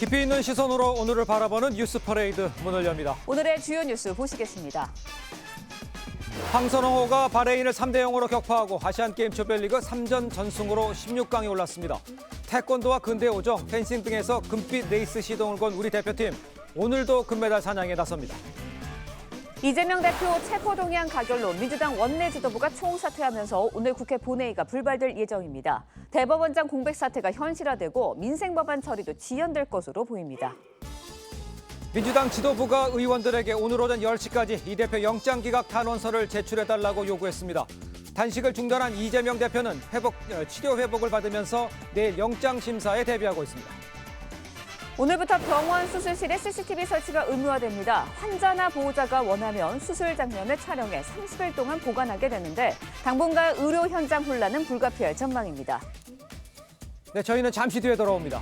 깊이 있는 시선으로 오늘을 바라보는 뉴스 퍼레이드 문을 엽니다. 오늘의 주요 뉴스 보시겠습니다. 황선홍호가 바레인을 3대0으로 격파하고 아시안게임 조별리그 3전 전승으로 16강에 올랐습니다. 태권도와 근대 오정, 펜싱 등에서 금빛 레이스 시동을 건 우리 대표팀. 오늘도 금메달 사냥에 나섭니다. 이재명 대표 체포동의안 가결로 민주당 원내 지도부가 총사퇴하면서 오늘 국회 본회의가 불발될 예정입니다. 대법원장 공백 사태가 현실화되고 민생법안 처리도 지연될 것으로 보입니다. 민주당 지도부가 의원들에게 오늘 오전 10시까지 이 대표 영장기각 탄원서를 제출해달라고 요구했습니다. 단식을 중단한 이재명 대표는 치료 회복을 받으면서 내일 영장심사에 대비하고 있습니다. 오늘부터 병원 수술실에 CCTV 설치가 의무화됩니다. 환자나 보호자가 원하면 수술 장면을 촬영해 30일 동안 보관하게 되는데 당분간 의료 현장 혼란은 불가피할 전망입니다. 네, 저희는 잠시 뒤에 돌아옵니다.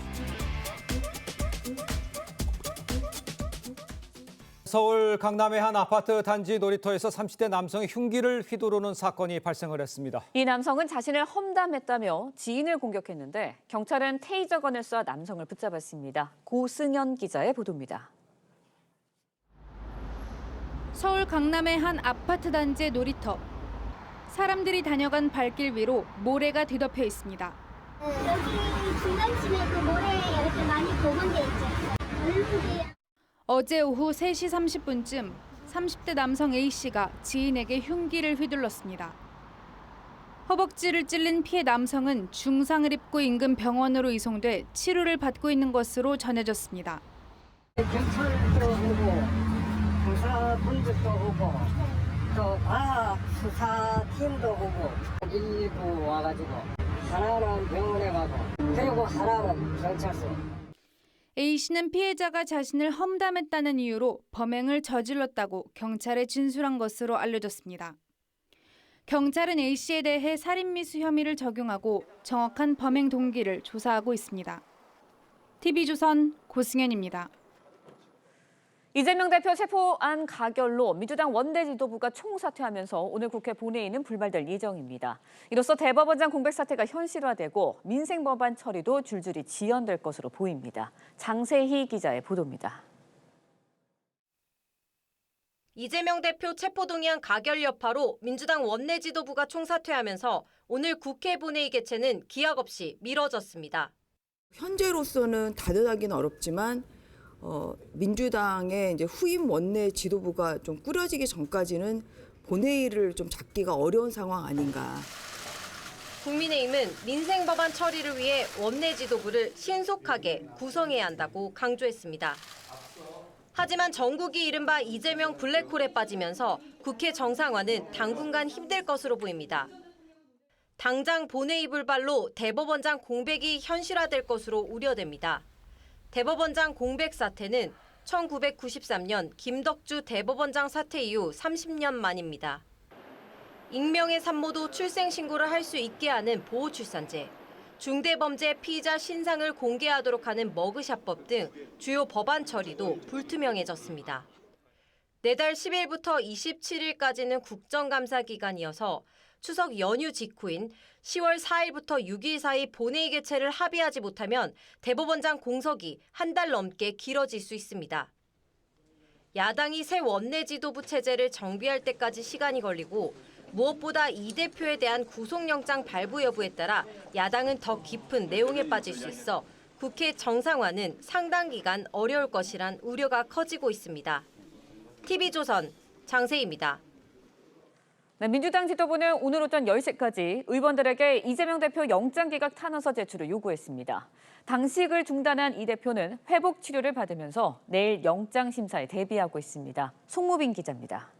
서울 강남의 한 아파트 단지 놀이터에서 30대 남성이 흉기를 휘두르는 사건이 발생을 했습니다. 이 남성은 자신을 험담했다며 지인을 공격했는데 경찰은 테이저건을 쏴 남성을 붙잡았습니다. 고승현 기자의 보도입니다. 서울 강남의 한 아파트 단지의 놀이터. 사람들이 다녀간 발길 위로 모래가 뒤덮여 있습니다. 여기 중간쯤에 그 모래 이렇게 많이 복원돼 있죠. 어제 오후 3시 30분쯤 30대 남성 A씨가 지인에게 흉기를 휘둘렀습니다. 허벅지를 찔린 피해 남성은 중상을 입고 인근 병원으로 이송돼 치료를 받고 있는 것으로 전해졌습니다. 경찰도 오고 형사분들도 오고 또 과학 수사팀도 오고 119 와가지고 하나는 병원에 가고 그리고 하나는 경찰서. A씨는 피해자가 자신을 험담했다는 이유로 범행을 저질렀다고 경찰에 진술한 것으로 알려졌습니다. 경찰은 A씨에 대해 살인미수 혐의를 적용하고 정확한 범행 동기를 조사하고 있습니다. TV조선 고승현입니다. 이재명 대표 체포안 가결로 민주당 원내 지도부가 총사퇴하면서 오늘 국회 본회의는 불발될 예정입니다. 이로써 대법원장 공백 사태가 현실화되고 민생법안 처리도 줄줄이 지연될 것으로 보입니다. 장세희 기자의 보도입니다. 이재명 대표 체포동의안 가결 여파로 민주당 원내 지도부가 총사퇴하면서 오늘 국회 본회의 개최는 기약 없이 미뤄졌습니다. 현재로서는 다변하기는 어렵지만 민주당의 이제 후임 원내 지도부가 좀 꾸려지기 전까지는 본회의를 좀 잡기가 어려운 상황 아닌가. 국민의힘은 민생 법안 처리를 위해 원내 지도부를 신속하게 구성해야 한다고 강조했습니다. 하지만 전국이 이른바 이재명 블랙홀에 빠지면서 국회 정상화는 당분간 힘들 것으로 보입니다. 당장 본회의 불발로 대법원장 공백이 현실화될 것으로 우려됩니다. 대법원장 공백 사태는 1993년 김덕주 대법원장 사퇴 이후 30년 만입니다. 익명의 산모도 출생신고를 할 수 있게 하는 보호출산제, 중대범죄 피의자 신상을 공개하도록 하는 머그샷법 등 주요 법안 처리도 불투명해졌습니다. 내달 10일부터 27일까지는 국정감사 기간이어서 추석 연휴 직후인 10월 4일부터 6일 사이 본회의 개최를 합의하지 못하면 대법원장 공석이 한 달 넘게 길어질 수 있습니다. 야당이 새 원내 지도부 체제를 정비할 때까지 시간이 걸리고 무엇보다 이 대표에 대한 구속영장 발부 여부에 따라 야당은 더 깊은 내용에 빠질 수 있어 국회 정상화는 상당 기간 어려울 것이란 우려가 커지고 있습니다. TV조선 장세희입니다. 네, 민주당 지도부는 오늘 오전 10시까지 의원들에게 이재명 대표 영장기각 탄원서 제출을 요구했습니다. 단식을 중단한 이 대표는 회복 치료를 받으면서 내일 영장심사에 대비하고 있습니다. 송무빈 기자입니다.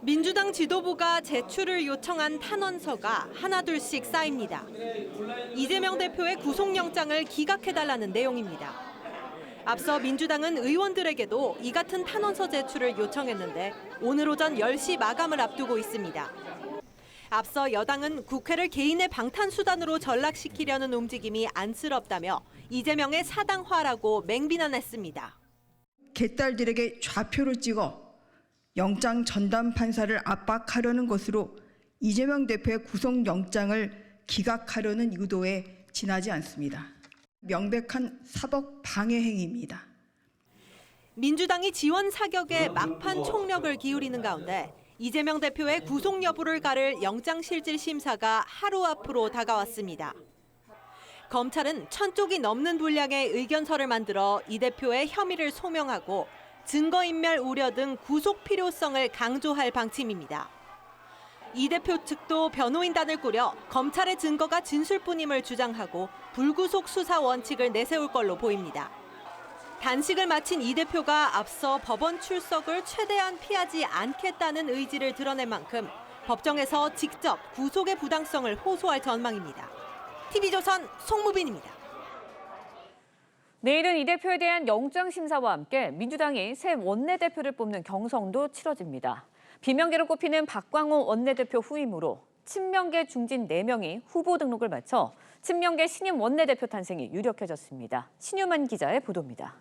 민주당 지도부가 제출을 요청한 탄원서가 하나둘씩 쌓입니다. 이재명 대표의 구속영장을 기각해달라는 내용입니다. 앞서 민주당은 의원들에게도 이 같은 탄원서 제출을 요청했는데 오늘 오전 10시 마감을 앞두고 있습니다. 앞서 여당은 국회를 개인의 방탄수단으로 전락시키려는 움직임이 안쓰럽다며 이재명의 사당화라고 맹비난했습니다. 개딸들에게 좌표를 찍어 영장 전담 판사를 압박하려는 것으로 이재명 대표의 구속영장을 기각하려는 의도에 지나지 않습니다. 명백한 사법 방해 행위입니다. 민주당이 지원 사격에 막판 총력을 기울이는 가운데 이재명 대표의 구속 여부를 가를 영장실질심사가 하루 앞으로 다가왔습니다. 검찰은 1000쪽이 넘는 분량의 의견서를 만들어 이 대표의 혐의를 소명하고 증거인멸 우려 등 구속 필요성을 강조할 방침입니다. 이 대표 측도 변호인단을 꾸려 검찰의 증거가 진술뿐임을 주장하고 불구속 수사 원칙을 내세울 걸로 보입니다. 단식을 마친 이 대표가 앞서 법원 출석을 최대한 피하지 않겠다는 의지를 드러낸 만큼 법정에서 직접 구속의 부당성을 호소할 전망입니다. TV조선 송무빈입니다. 내일은 이 대표에 대한 영장심사와 함께 민주당이 새 원내대표를 뽑는 경선도 치러집니다. 비명계로 꼽히는 박광호 원내대표 후임으로 친명계 중진 4명이 후보 등록을 마쳐 친명계 신임 원내대표 탄생이 유력해졌습니다. 신유만 기자의 보도입니다.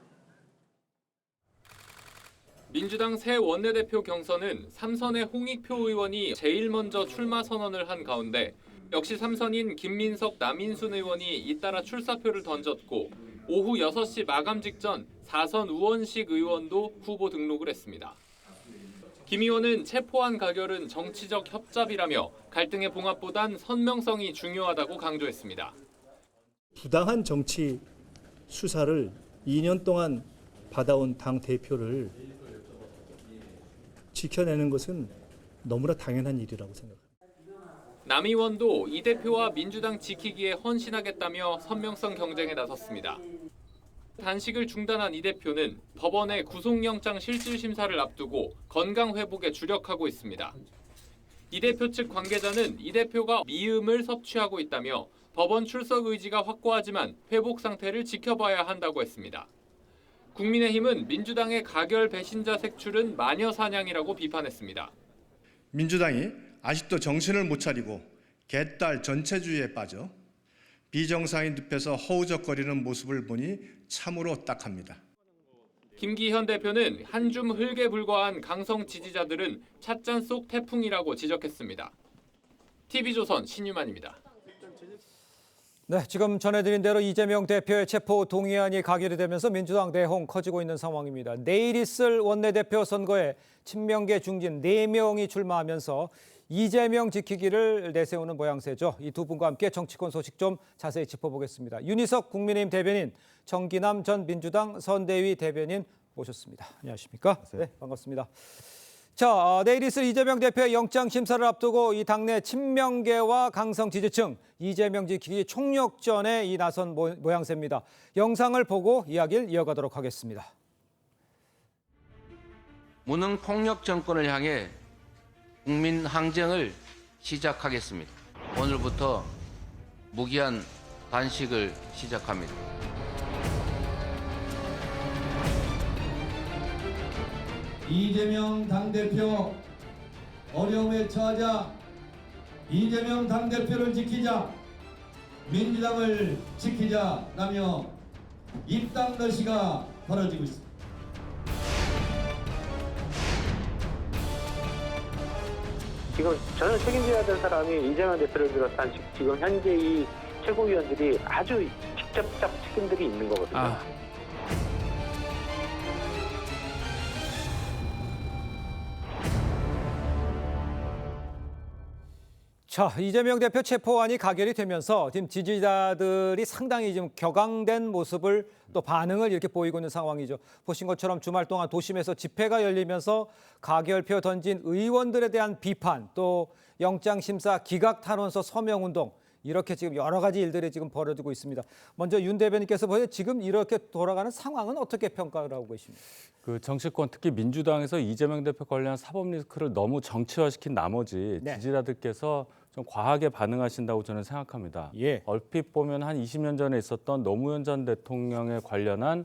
민주당 새 원내대표 경선은 3선의 홍익표 의원이 제일 먼저 출마 선언을 한 가운데 역시 3선인 김민석, 남인순 의원이 잇따라 출사표를 던졌고 오후 6시 마감 직전 4선 우원식 의원도 후보 등록을 했습니다. 김 의원은 체포안 가결은 정치적 협잡이라며 갈등의 봉합보단 선명성이 중요하다고 강조했습니다. 부당한 정치 수사를 2년 동안 받아온 당 대표를 지켜내는 것은 너무나 당연한 일이라고 생각합니다. 남 의원도 이 대표와 민주당 지키기에 헌신하겠다며 선명성 경쟁에 나섰습니다. 단식을 중단한 이 대표는 법원의 구속영장 실질심사를 앞두고 건강 회복에 주력하고 있습니다. 이 대표 측 관계자는 이 대표가 미음을 섭취하고 있다며 법원 출석 의지가 확고하지만 회복 상태를 지켜봐야 한다고 했습니다. 국민의힘은 민주당의 가결 배신자 색출은 마녀사냥이라고 비판했습니다. 민주당이 아직도 정신을 못 차리고 개딸 전체주의에 빠져 비정상인 늪에서 허우적거리는 모습을 보니 참으로 딱합니다. 김기현 대표는 한 줌 흙에 불과한 강성 지지자들은 찻잔 속 태풍이라고 지적했습니다. TV조선 신유만입니다. 네, 지금 전해드린 대로 이재명 대표의 체포 동의안이 가결이 되면서 민주당 내홍 커지고 있는 상황입니다. 내일 있을 원내대표 선거에 친명계 중진 4명이 출마하면서 이재명 지키기를 내세우는 모양새죠. 이 두 분과 함께 정치권 소식 좀 자세히 짚어보겠습니다. 윤희석 국민의힘 대변인, 정기남 전 민주당 선대위 대변인 모셨습니다. 안녕하십니까? 네, 반갑습니다. 자, 내일 있을 이재명 대표의 영장 심사를 앞두고 이 당내 친명계와 강성 지지층 이재명 지키기 총력전에 나선 모양새입니다. 영상을 보고 이야기를 이어가도록 하겠습니다. 무능 폭력 정권을 향해 국민 항쟁을 시작하겠습니다. 오늘부터 무기한 단식을 시작합니다. 이재명 당대표 어려움에 처하자 이재명 당대표를 지키자, 민주당을 지키자라며 입당 러시가 벌어지고 있습니다. 지금 저는 책임져야 될 사람이 이재명 대표를 비롯한 지금 현재 이 최고위원들이 아주 직접적 책임들이 있는 거거든요. 자, 이재명 대표 체포안이 가결이 되면서 지금 지지자들이 상당히 지금 격앙된 모습을 또 반응을 이렇게 보이고 있는 상황이죠. 보신 것처럼 주말 동안 도심에서 집회가 열리면서 가결표 던진 의원들에 대한 비판, 또 영장심사 기각 탄원서 서명운동, 이렇게 지금 여러 가지 일들이 지금 벌어지고 있습니다. 먼저 윤 대변인께서 보세요. 지금 이렇게 돌아가는 상황은 어떻게 평가를 하고 계십니까? 그 정치권, 특히 민주당에서 이재명 대표 관련 사법 리스크를 너무 정치화시킨 나머지 지지자들께서 좀 과하게 반응하신다고 저는 생각합니다. 얼핏 보면 한 20년 전에 있었던 노무현 전 대통령에 관련한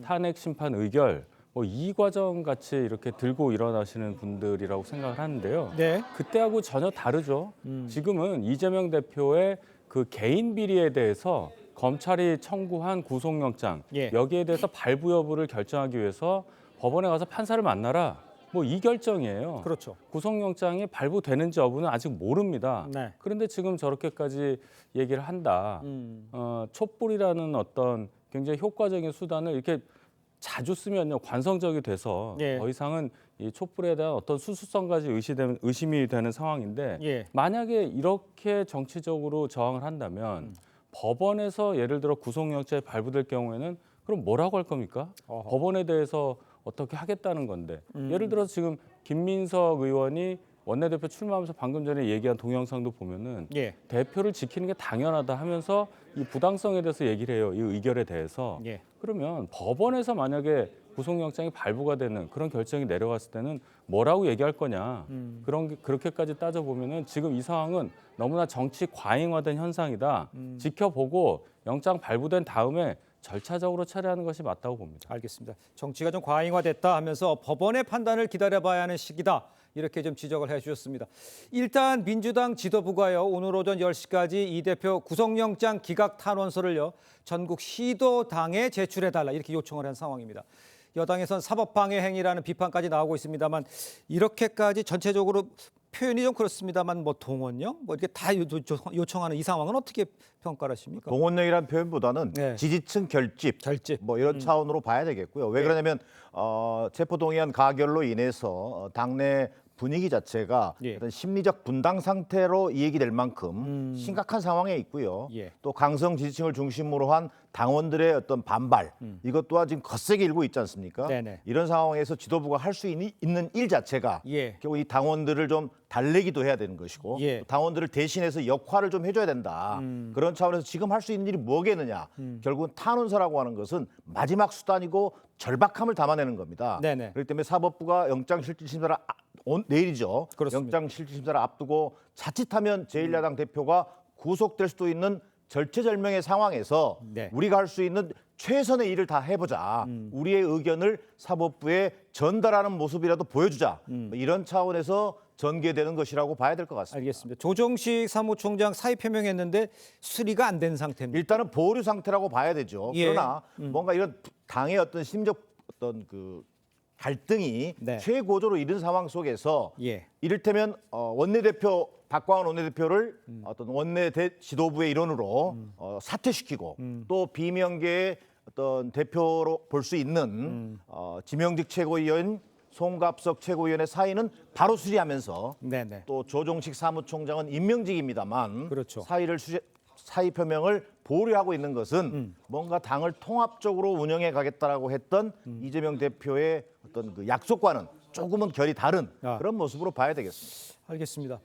탄핵 심판 의결, 이 과정 같이 이렇게 들고 일어나시는 분들이라고 생각을 하는데요. 그때하고 전혀 다르죠. 지금은 이재명 대표의 그 개인 비리에 대해서 검찰이 청구한 구속영장, 여기에 대해서 발부 여부를 결정하기 위해서 법원에 가서 판사를 만나라, 뭐 이 결정이에요. 그렇죠. 구속영장이 발부되는지 여부는 아직 모릅니다. 네. 그런데 지금 저렇게까지 얘기를 한다. 촛불이라는 어떤 굉장히 효과적인 수단을 이렇게 자주 쓰면요 관성적이 돼서 예. 더 이상은 이 촛불에 대한 어떤 수수성까지 의심이 되는 상황인데 예. 만약에 이렇게 정치적으로 저항을 한다면 법원에서 예를 들어 구속영장이 발부될 경우에는 그럼 뭐라고 할 겁니까? 어허. 법원에 대해서 어떻게 하겠다는 건데 예를 들어서 지금 김민석 의원이 원내대표 출마하면서 방금 전에 얘기한 동영상도 보면은 예. 대표를 지키는 게 당연하다 하면서 이 부당성에 대해서 얘기를 해요. 이 의결에 대해서. 예. 그러면 법원에서 만약에 구속영장이 발부가 되는 그런 결정이 내려갔을 때는 뭐라고 얘기할 거냐. 그렇게까지 따져보면은 지금 이 상황은 너무나 정치 과잉화된 현상이다. 지켜보고 영장 발부된 다음에 절차적으로 처리하는 것이 맞다고 봅니다. 알겠습니다. 정치가 좀 과잉화됐다 하면서 법원의 판단을 기다려봐야 하는 시기다. 이렇게 좀 지적을 해주셨습니다. 일단 민주당 지도부가요. 오늘 오전 10시까지 이 대표 구속영장 기각 탄원서를요. 전국 시도당에 제출해달라 이렇게 요청을 한 상황입니다. 여당에선 사법방해 행위라는 비판까지 나오고 있습니다만 이렇게까지 전체적으로 표현이 좀 그렇습니다만 뭐 동원령 뭐 이렇게 다 요청하는 이 상황은 어떻게 평가를 하십니까? 동원령이라는 표현보다는 네. 지지층 결집 뭐 이런 차원으로 봐야 되겠고요. 왜 그러냐면 체포동의안 가결로 인해서 당내 분위기 자체가 어떤 심리적 분당 상태로 이야기될 만큼 심각한 상황에 있고요. 또 강성 지지층을 중심으로 한 당원들의 어떤 반발 이것 또한 지금 거세게 일고 있지 않습니까? 네네. 이런 상황에서 지도부가 할 수 있는 일 자체가 결국 이 당원들을 좀 달래기도 해야 되는 것이고 또 당원들을 대신해서 역할을 좀 해줘야 된다. 그런 차원에서 지금 할 수 있는 일이 뭐겠느냐. 결국은 탄원서라고 하는 것은 마지막 수단이고 절박함을 담아내는 겁니다. 네네. 그렇기 때문에 사법부가 영장실질심사를 내일이죠. 그렇습니다. 영장실질심사를 앞두고 자칫하면 제1야당 대표가 구속될 수도 있는 절체절명의 상황에서 우리가 할 수 있는 최선의 일을 다 해보자. 우리의 의견을 사법부에 전달하는 모습이라도 보여주자. 이런 차원에서 전개되는 것이라고 봐야 될 것 같습니다. 알겠습니다. 조정식 사무총장 사의 표명했는데 수리가 안 된 상태입니다. 일단은 보류 상태라고 봐야 되죠. 그러나 뭔가 이런 당의 어떤 심적 어떤 그 갈등이 최고조로 이른 상황 속에서 이를테면 원내대표 박광원 원내대표를 어떤 원내 지도부의 일원으로 사퇴시키고 또 비명계의 어떤 대표로 볼 수 있는 지명직 최고위원 송갑석 최고위원의 사의는 바로 수리하면서 또 조정식 사무총장은 임명직입니다만 사의 표명을 보류하고 있는 것은 뭔가 당을 통합적으로 운영해 가겠다라고 했던 이재명 대표의 어떤 그 약속과는 조금은 결이 다른 그런 모습으로 봐야 되겠습니다. 알겠습니다.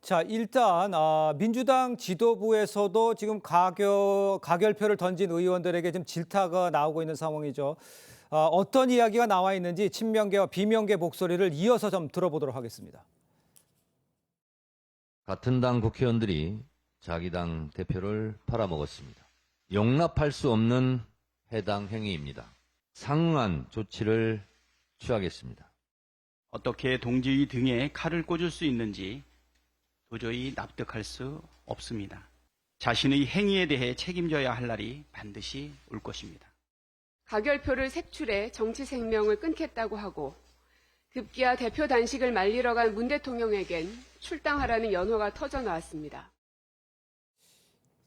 자, 일단 민주당 지도부에서도 지금 가결표를 던진 의원들에게 지금 질타가 나오고 있는 상황이죠. 어떤 이야기가 나와 있는지 친명계와 비명계 목소리를 이어서 좀 들어보도록 하겠습니다. 같은 당 국회의원들이 자기 당 대표를 팔아먹었습니다. 용납할 수 없는 해당 행위입니다. 상응한 조치를 취하겠습니다. 어떻게 동지의 등에 칼을 꽂을 수 있는지 도저히 납득할 수 없습니다. 자신의 행위에 대해 책임져야 할 날이 반드시 올 것입니다. 가결표를 색출해 정치 생명을 끊겠다고 하고 급기야 대표 단식을 말리러 간 문 대통령에겐 출당하라는 연호가 터져 나왔습니다.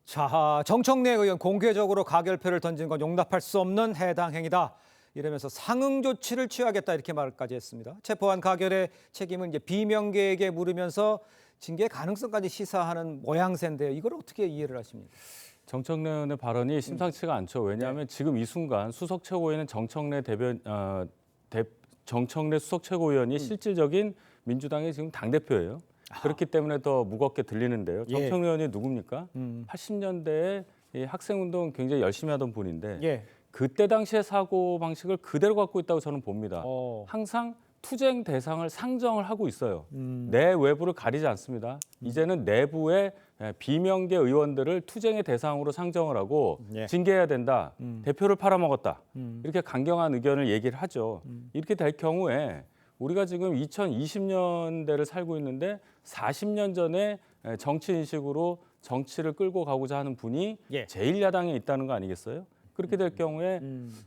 자, 정청래 의원 공개적으로 가결표를 던진 건 용납할 수 없는 해당 행위다. 이러면서 상응 조치를 취하겠다 이렇게 말까지 했습니다. 체포한 가결의 책임은 이제 비명계에게 물으면서 징계 가능성까지 시사하는 모양새인데요. 이걸 어떻게 이해를 하십니까? 정청래 의원의 발언이 심상치가 않죠. 왜냐하면 지금 이 순간 수석 최고위원은 정청래 수석 최고위원이 실질적인 민주당의 지금 당대표예요. 그렇기 때문에 더 무겁게 들리는데요. 정청래 의원이 누굽니까? 80년대에 이 학생운동 굉장히 열심히 하던 분인데 그때 당시의 사고 방식을 그대로 갖고 있다고 저는 봅니다. 항상 투쟁 대상을 상정을 하고 있어요. 내 외부를 가리지 않습니다. 이제는 내부의 비명계 의원들을 투쟁의 대상으로 상정을 하고 징계해야 된다. 대표를 팔아먹었다. 이렇게 강경한 의견을 얘기를 하죠. 이렇게 될 경우에 우리가 지금 2020년대를 살고 있는데 40년 전에 정치 인식으로 정치를 끌고 가고자 하는 분이 제1야당에 있다는 거 아니겠어요? 그렇게 될 경우에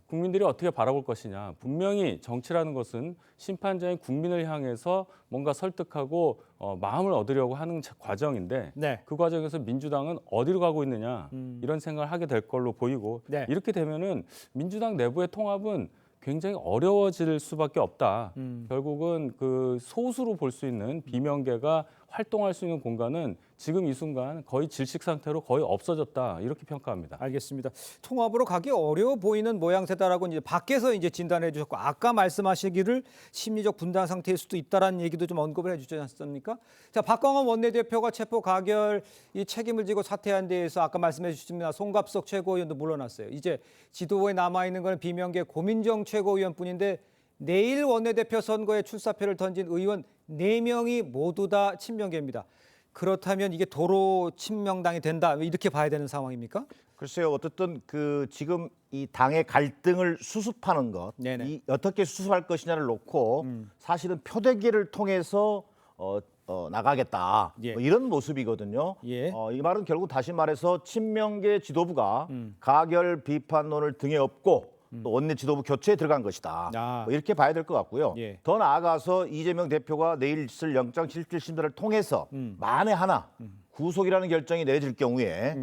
국민들이 어떻게 바라볼 것이냐. 분명히 정치라는 것은 심판자인 국민을 향해서 뭔가 설득하고 마음을 얻으려고 하는 과정인데 그 과정에서 민주당은 어디로 가고 있느냐 이런 생각을 하게 될 걸로 보이고 이렇게 되면은 민주당 내부의 통합은 굉장히 어려워질 수밖에 없다. 결국은 그 소수로 볼 수 있는 비명계가 활동할 수 있는 공간은 지금 이 순간 거의 질식 상태로 거의 없어졌다. 이렇게 평가합니다. 알겠습니다. 통합으로 가기 어려워 보이는 모양새다라고 이제 밖에서 이제 진단해 주셨고 아까 말씀하시기를 심리적 분단 상태일 수도 있다라는 얘기도 좀 언급을 해 주지 않습니까? 자, 박광원 원내대표가 체포 가결 이 책임을 지고 사퇴한 데 대해서 아까 말씀해 주셨습니다. 송갑석 최고위원도 물러났어요. 이제 지도부에 남아 있는 건 비명계 고민정 최고위원뿐인데 내일 원내대표 선거에 출사표를 던진 의원 4명이 모두 다 친명계입니다. 그렇다면 이게 도로 친명당이 된다 이렇게 봐야 되는 상황입니까? 글쎄요. 어쨌든 그 지금 이 당의 갈등을 수습하는 것, 이 어떻게 수습할 것이냐를 놓고 사실은 표대기를 통해서 나가겠다 뭐 이런 모습이거든요. 이 말은 결국 다시 말해서 친명계 지도부가 가결 비판론을 등에 업고 또 원내 지도부 교체에 들어간 것이다. 뭐 이렇게 봐야 될 것 같고요. 더 나아가서 이재명 대표가 내일 있을 영장실질심사를 통해서 만에 하나 구속이라는 결정이 내려질 경우에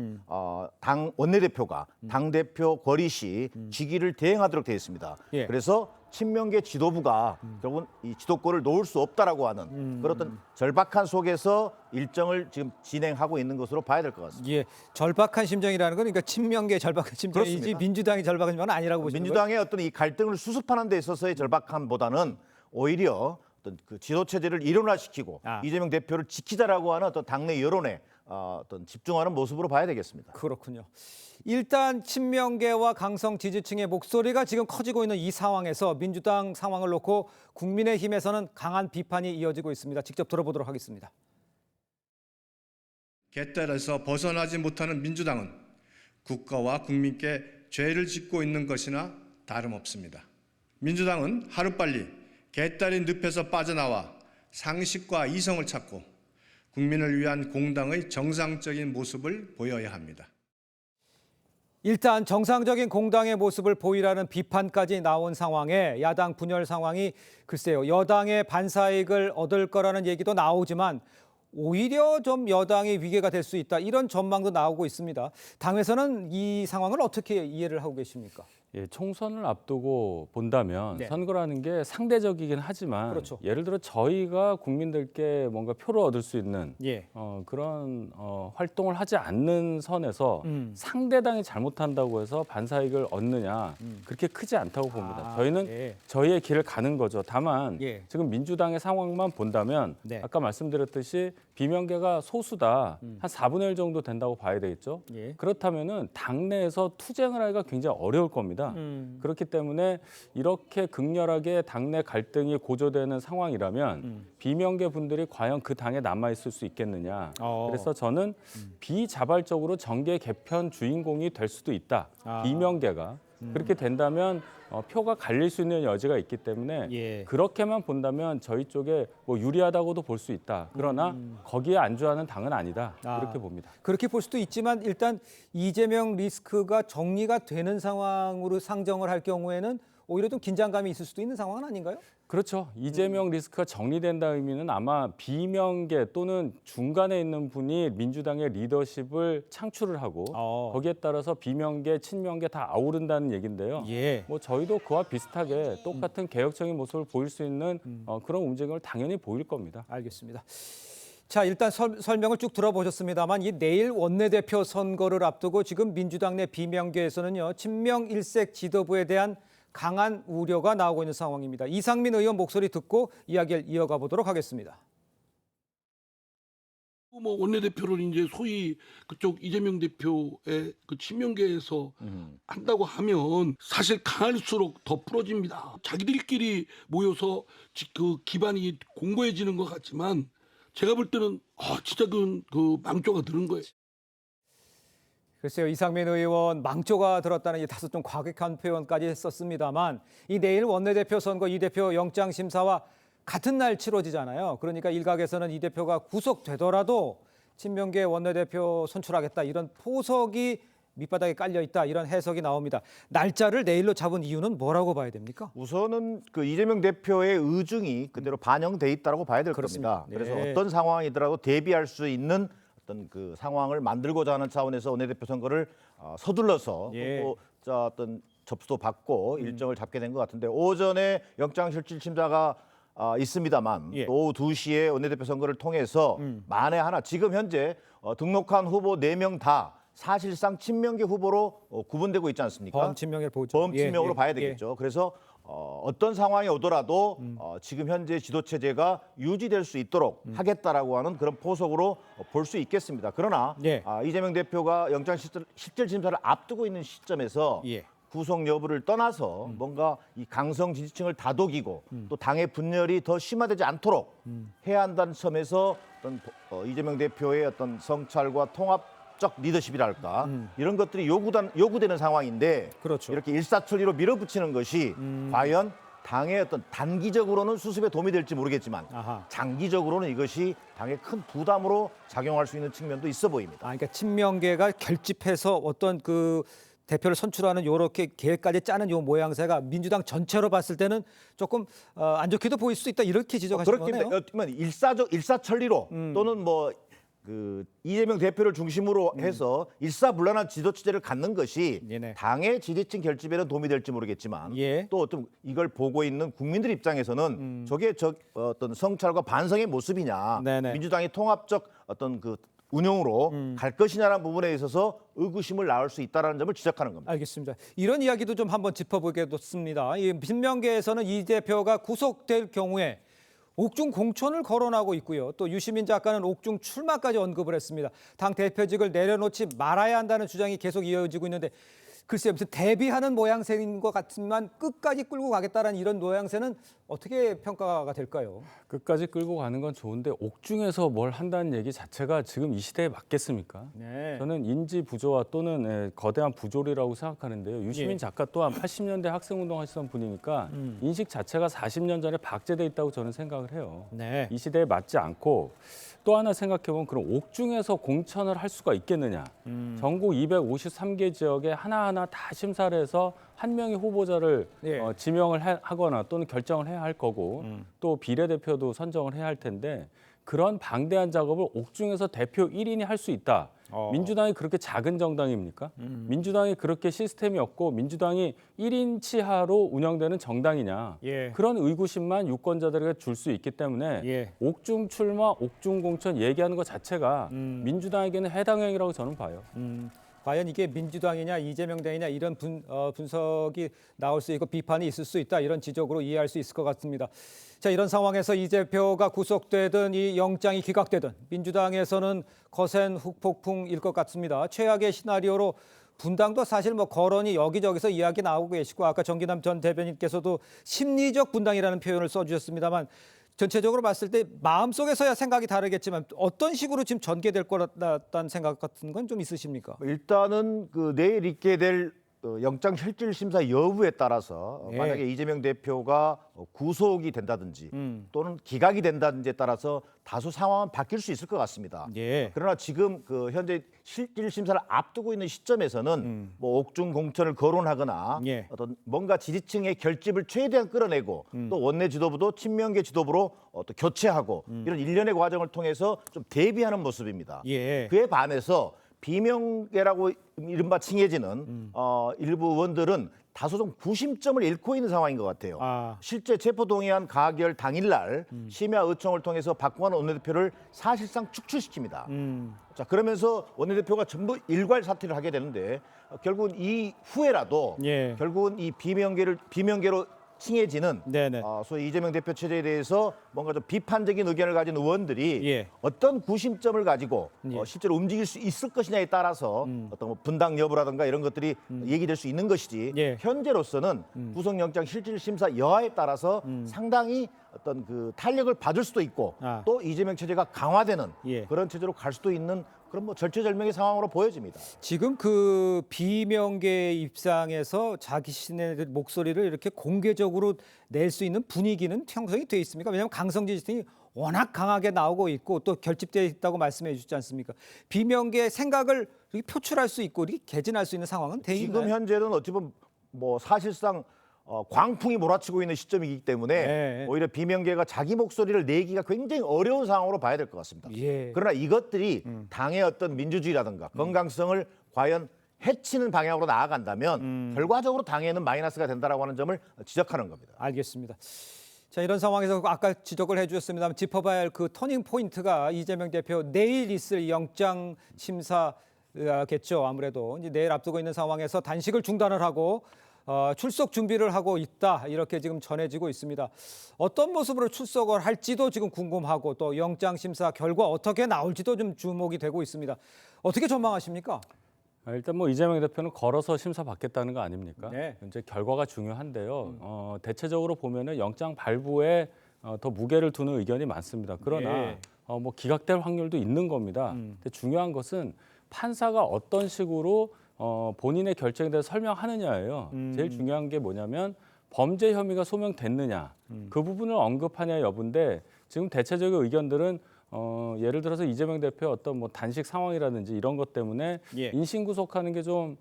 당 원내대표가 당대표 권리 시 직위를 대행하도록 되어 있습니다. 그래서 친명계 지도부가 결국은 이 지도권을 놓을 수 없다라고 하는 그런 어떤 절박한 속에서 일정을 지금 진행하고 있는 것으로 봐야 될 것 같습니다. 절박한 심정이라는 건 그러니까 친명계의 절박한 심정이지 그렇습니다. 민주당이 절박한 심정은 아니라고 보시는 거예요? 민주당의 어떤 이 갈등을 수습하는 데 있어서의 절박함보다는 오히려 어떤 그 지도 체제를 일원화시키고 이재명 대표를 지키자라고 하는 어떤 당내 여론에 어떤 집중하는 모습으로 봐야 되겠습니다. 그렇군요. 일단 친명계와 강성 지지층의 목소리가 지금 커지고 있는 이 상황에서 민주당 상황을 놓고 국민의힘에서는 강한 비판이 이어지고 있습니다. 직접 들어보도록 하겠습니다. 갯달에서 벗어나지 못하는 민주당은 국가와 국민께 죄를 짓고 있는 것이나 다름없습니다. 민주당은 하루빨리 갯달인 늪에서 빠져나와 상식과 이성을 찾고 국민을 위한 공당의 정상적인 모습을 보여야 합니다. 일단 정상적인 공당의 모습을 보이라는 비판까지 나온 상황에 야당 분열 상황이 글쎄요. 여당의 반사이익을 얻을 거라는 얘기도 나오지만 오히려 좀 여당의 위계가 될 수 있다. 이런 전망도 나오고 있습니다. 당에서는 이 상황을 어떻게 이해를 하고 계십니까? 총선을 앞두고 본다면 선거라는 게 상대적이긴 하지만 예를 들어 저희가 국민들께 뭔가 표를 얻을 수 있는 그런 활동을 하지 않는 선에서 상대당이 잘못한다고 해서 반사이익을 얻느냐 그렇게 크지 않다고 봅니다. 저희는 저희의 길을 가는 거죠. 다만 지금 민주당의 상황만 본다면 아까 말씀드렸듯이 비명계가 소수다. 한 4분의 1 정도 된다고 봐야 되겠죠. 그렇다면은 당내에서 투쟁을 하기가 굉장히 어려울 겁니다. 그렇기 때문에 이렇게 극렬하게 당내 갈등이 고조되는 상황이라면 비명계 분들이 과연 그 당에 남아있을 수 있겠느냐. 그래서 저는 비자발적으로 정계 개편 주인공이 될 수도 있다. 비명계가. 그렇게 된다면 표가 갈릴 수 있는 여지가 있기 때문에 그렇게만 본다면 저희 쪽에 뭐 유리하다고도 볼 수 있다. 그러나 거기에 안주하는 당은 아니다. 이렇게 봅니다. 그렇게 볼 수도 있지만 일단 이재명 리스크가 정리가 되는 상황으로 상정을 할 경우에는 오히려 좀 긴장감이 있을 수도 있는 상황은 아닌가요? 그렇죠. 이재명 리스크가 정리된다 의미는 아마 비명계 또는 중간에 있는 분이 민주당의 리더십을 창출을 하고 거기에 따라서 비명계, 친명계 다 아우른다는 얘기인데요. 뭐 저희도 그와 비슷하게 똑같은 개혁적인 모습을 보일 수 있는 그런 움직임을 당연히 보일 겁니다. 알겠습니다. 자, 일단 설명을 쭉 들어보셨습니다만 이 내일 원내대표 선거를 앞두고 지금 민주당 내 비명계에서는요. 친명 일색 지도부에 대한 강한 우려가 나오고 있는 상황입니다. 이상민 의원 목소리 듣고 이야기를 이어가 보도록 하겠습니다. 뭐 원내대표를 이제 소위 그쪽 이재명 대표의 그 친명계에서 한다고 하면 사실 강할수록 더 풀어집니다. 자기들끼리 모여서 그 기반이 공고해지는 것 같지만 제가 볼 때는 진짜 그 망조가 들은 거예요. 글쎄요, 이상민 의원 망조가 들었다는 이 다소 좀 과격한 표현까지 했었습니다만 이 내일 원내대표 선거 이 대표 영장 심사와 같은 날 치러지잖아요. 그러니까 일각에서는 이 대표가 구속되더라도 친명계 원내대표 선출하겠다 이런 포석이 밑바닥에 깔려 있다 이런 해석이 나옵니다. 날짜를 내일로 잡은 이유는 뭐라고 봐야 됩니까? 우선은 그 이재명 대표의 의중이 그대로 반영돼 있다고 봐야 될 겁니다. 네. 그래서 어떤 상황이더라도 대비할 수 있는 어떤 그 상황을 만들고자 하는 차원에서 원내대표 선거를 서둘러서 또 어떤 접수도 받고 일정을 잡게 된 것 같은데 오전에 영장실질심사가 있습니다만 또 오후 2시에 원내대표 선거를 통해서 만에 하나 지금 현재 등록한 후보 4명 다 사실상 친명계 후보로 구분되고 있지 않습니까? 범친명을 보죠. 범친명으로 봐야 되겠죠. 그래서 어떤 상황이 오더라도 지금 현재 지도체제가 유지될 수 있도록 하겠다라고 하는 그런 포석으로 볼 수 있겠습니다. 그러나 이재명 대표가 영장실질심사를 앞두고 있는 시점에서 구속 여부를 떠나서 뭔가 이 강성 지지층을 다독이고 또 당의 분열이 더 심화되지 않도록 해야 한다는 점에서 어떤 이재명 대표의 어떤 성찰과 통합적 리더십이랄까 이런 것들이 요구되는 상황인데 그렇죠. 이렇게 일사천리로 밀어붙이는 것이 과연 당의 어떤 단기적으로는 수습에 도움이 될지 모르겠지만 장기적으로는 이것이 당의 큰 부담으로 작용할 수 있는 측면도 있어 보입니다. 그러니까 친명계가 결집해서 어떤 그 대표를 선출하는 이렇게 계획까지 짜는 요 모양새가 민주당 전체로 봤을 때는 조금 안 좋게도 보일 수 있다 이렇게 지적하시는 거네요. 그렇지만 일사천리로 또는 뭐 그 이재명 대표를 중심으로 해서 일사불란한 지도체제를 갖는 것이 당의 지지층 결집에는 도움이 될지 모르겠지만 또 좀 이걸 보고 있는 국민들 입장에서는 저게 어떤 성찰과 반성의 모습이냐, 민주당이 통합적 어떤 그 운영으로 갈 것이냐라는 부분에 있어서 의구심을 낳을 수 있다는 점을 지적하는 겁니다. 알겠습니다. 이런 이야기도 좀 한번 짚어보겠습니다. 이 친명계에서는 이 대표가 구속될 경우에 옥중 공천을 거론하고 있고요. 또 유시민 작가는 옥중 출마까지 언급을 했습니다. 당 대표직을 내려놓지 말아야 한다는 주장이 계속 이어지고 있는데 글쎄요, 무슨 대비하는 모양새인 것 같지만 끝까지 끌고 가겠다는 이런 모양새는 어떻게 평가가 될까요? 끝까지 끌고 가는 건 좋은데 옥중에서 뭘 한다는 얘기 자체가 지금 이 시대에 맞겠습니까? 저는 인지 부조화 또는 거대한 부조리라고 생각하는데요. 유시민 작가 또한 80년대 학생운동 하시던 분이니까 인식 자체가 40년 전에 박제돼 있다고 저는 생각을 해요. 이 시대에 맞지 않고 또 하나 생각해보면 그럼 옥중에서 공천을 할 수가 있겠느냐. 전국 253개 지역에 하나하나 다 심사를 해서 한 명의 후보자를 지명을 하거나 또는 결정을 해야 할 거고 또 비례대표도 선정을 해야 할 텐데 그런 방대한 작업을 옥중에서 대표 1인이 할 수 있다. 민주당이 그렇게 작은 정당입니까? 민주당이 그렇게 시스템이 없고 민주당이 1인 치하로 운영되는 정당이냐. 그런 의구심만 유권자들에게 줄 수 있기 때문에 옥중 출마, 옥중 공천 얘기하는 것 자체가 민주당에게는 해당 행위라고 저는 봐요. 과연 이게 민주당이냐 이재명 당이냐 이런 분석이 나올 수 있고 비판이 있을 수 있다 이런 지적으로 이해할 수 있을 것 같습니다. 자, 이런 상황에서 이 대표가 구속되든 이 영장이 기각되든 민주당에서는 거센 후폭풍일 것 같습니다. 최악의 시나리오로 분당도 사실 뭐 거론이 여기저기서 이야기 나오고 계시고 아까 정기남 전 대변인께서도 심리적 분당이라는 표현을 써주셨습니다만 전체적으로 봤을 때 마음속에서야 생각이 다르겠지만 어떤 식으로 지금 전개될 거라는 생각 같은 건 좀 있으십니까? 일단은 그 내일 있게 될 영장실질심사 여부에 따라서 만약에 이재명 대표가 구속이 된다든지 또는 기각이 된다든지에 따라서 다소 상황은 바뀔 수 있을 것 같습니다. 그러나 지금 그 현재 실질심사를 앞두고 있는 시점에서는 뭐 옥중 공천을 거론하거나 어떤 뭔가 지지층의 결집을 최대한 끌어내고 또 원내 지도부도 친명계 지도부로 또 교체하고 이런 일련의 과정을 통해서 좀 대비하는 모습입니다. 그에 반해서 비명계라고 이른바 칭해지는 일부 의원들은 다소 좀 구심점을 잃고 있는 상황인 것 같아요. 실제 체포동의안 가결 당일날 심야 의총을 통해서 박광원 원내대표를 사실상 축출시킵니다. 자, 그러면서 원내대표가 전부 일괄 사퇴를 하게 되는데 결국은 이 후에라도 결국은 이 비명계로 칭해지는 소위 이재명 대표 체제에 대해서 뭔가 좀 비판적인 의견을 가진 의원들이 어떤 구심점을 가지고 실제로 움직일 수 있을 것이냐에 따라서 어떤 뭐 분당 여부라든가 이런 것들이 얘기될 수 있는 것이지 현재로서는 구속영장 실질심사 여하에 따라서 상당히 어떤 그 탄력을 받을 수도 있고 또 이재명 체제가 강화되는 그런 체제로 갈 수도 있는 그런 뭐 절체절명의 상황으로 보여집니다. 지금 그 비명계 입장에서 자신의 목소리를 이렇게 공개적으로 낼 수 있는 분위기는 형성이 돼 있습니까? 왜냐하면 강성진 지지층이 워낙 강하게 나오고 있고 또 결집되어 있다고 말씀해 주시지 않습니까? 비명계의 생각을 이렇게 표출할 수 있고 이렇게 개진할 수 있는 상황은 돼 있나요? 지금 현재는 어찌 보면 뭐 사실상 광풍이 몰아치고 있는 시점이기 때문에 오히려 비명계가 자기 목소리를 내기가 굉장히 어려운 상황으로 봐야 될 것 같습니다. 그러나 이것들이 당의 어떤 민주주의라든가 건강성을 과연 해치는 방향으로 나아간다면 결과적으로 당에는 마이너스가 된다라고 하는 점을 지적하는 겁니다. 알겠습니다. 자, 이런 상황에서 아까 지적을 해주셨습니다만 짚어봐야 할 그 터닝 포인트가 이재명 대표 내일 있을 영장 심사겠죠. 아무래도 이제 내일 앞두고 있는 상황에서 단식을 중단을 하고 출석 준비를 하고 있다 이렇게 지금 전해지고 있습니다. 어떤 모습으로 출석을 할지도 지금 궁금하고 또 영장 심사 결과 어떻게 나올지도 좀 주목이 되고 있습니다. 어떻게 전망하십니까? 일단 뭐 이재명 대표는 걸어서 심사 받겠다는 거 아닙니까? 네. 이제 결과가 중요한데요. 대체적으로 보면은 영장 발부에 더 무게를 두는 의견이 많습니다. 그러나 뭐 기각될 확률도 있는 겁니다. 근데 중요한 것은 판사가 어떤 식으로 본인의 결정에 대해서 설명하느냐예요. 제일 중요한 게 뭐냐면 범죄 혐의가 소명됐느냐 그 부분을 언급하냐 여부인데 지금 대체적인 의견들은 예를 들어서 이재명 대표의 어떤 뭐 단식 상황이라든지 이런 것 때문에 인신구속하는 게 좀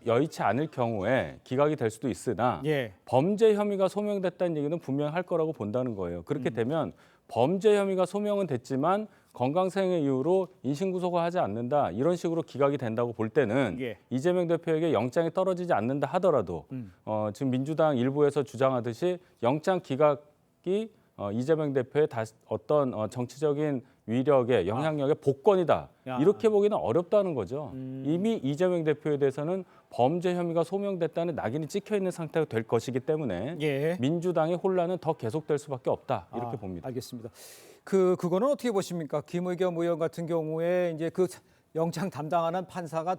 여의치 않을 경우에 기각이 될 수도 있으나 범죄 혐의가 소명됐다는 얘기는 분명히 할 거라고 본다는 거예요. 그렇게 되면 범죄 혐의가 소명은 됐지만 건강상의 이유로 인신구속을 하지 않는다 이런 식으로 기각이 된다고 볼 때는 이재명 대표에게 영장이 떨어지지 않는다 하더라도 지금 민주당 일부에서 주장하듯이 영장 기각이 이재명 대표의 어떤 정치적인 위력의 영향력의 복권이다 이렇게 보기는 어렵다는 거죠. 이미 이재명 대표에 대해서는 범죄 혐의가 소명됐다는 낙인이 찍혀 있는 상태가 될 것이기 때문에 민주당의 혼란은 더 계속될 수밖에 없다 이렇게 봅니다. 알겠습니다. 그거는 어떻게 보십니까? 김의겸 의원 같은 경우에 이제 그 영장 담당하는 판사가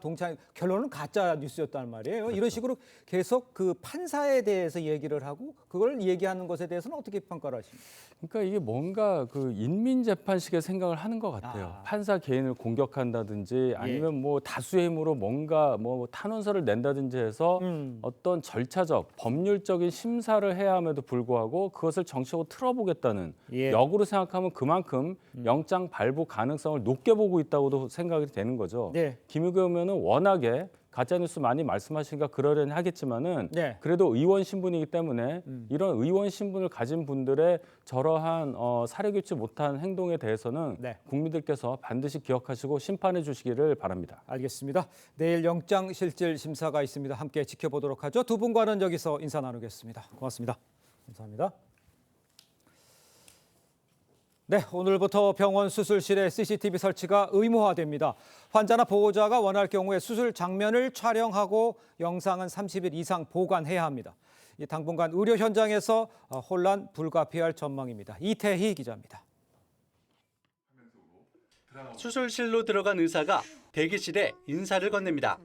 결론은 가짜 뉴스였단 말이에요. 그렇죠. 이런 식으로 계속 그 판사에 대해서 얘기를 하고 그걸 얘기하는 것에 대해서는 어떻게 평가를 하십니까? 그러니까 이게 뭔가 그 인민재판식의 생각을 하는 것 같아요. 판사 개인을 공격한다든지 아니면 뭐 다수의 힘으로 뭔가 뭐 탄원서를 낸다든지 해서 어떤 절차적, 법률적인 심사를 해야 함에도 불구하고 그것을 정치적으로 틀어보겠다는 역으로 생각하면 그만큼 영장 발부 가능성을 높게 보고 있다고도 생각이 되는 거죠. 김의겸 의원은 워낙에 가짜뉴스 많이 말씀하시니까 그러려니 하겠지만은 그래도 의원 신분이기 때문에 이런 의원 신분을 가진 분들의 저러한 사려규치 못한 행동에 대해서는 국민들께서 반드시 기억하시고 심판해 주시기를 바랍니다. 알겠습니다. 내일 영장 실질 심사가 있습니다. 함께 지켜보도록 하죠. 두 분과는 여기서 인사 나누겠습니다. 고맙습니다. 감사합니다. 네, 오늘부터 병원 수술실에 CCTV 설치가 의무화됩니다. 환자나 보호자가 원할 경우에 수술 장면을 촬영하고 영상은 30일 이상 보관해야 합니다. 당분간 의료 현장에서 혼란 불가피할 전망입니다. 이태희 기자입니다. 수술실로 들어간 의사가 대기실에 인사를 건넵니다.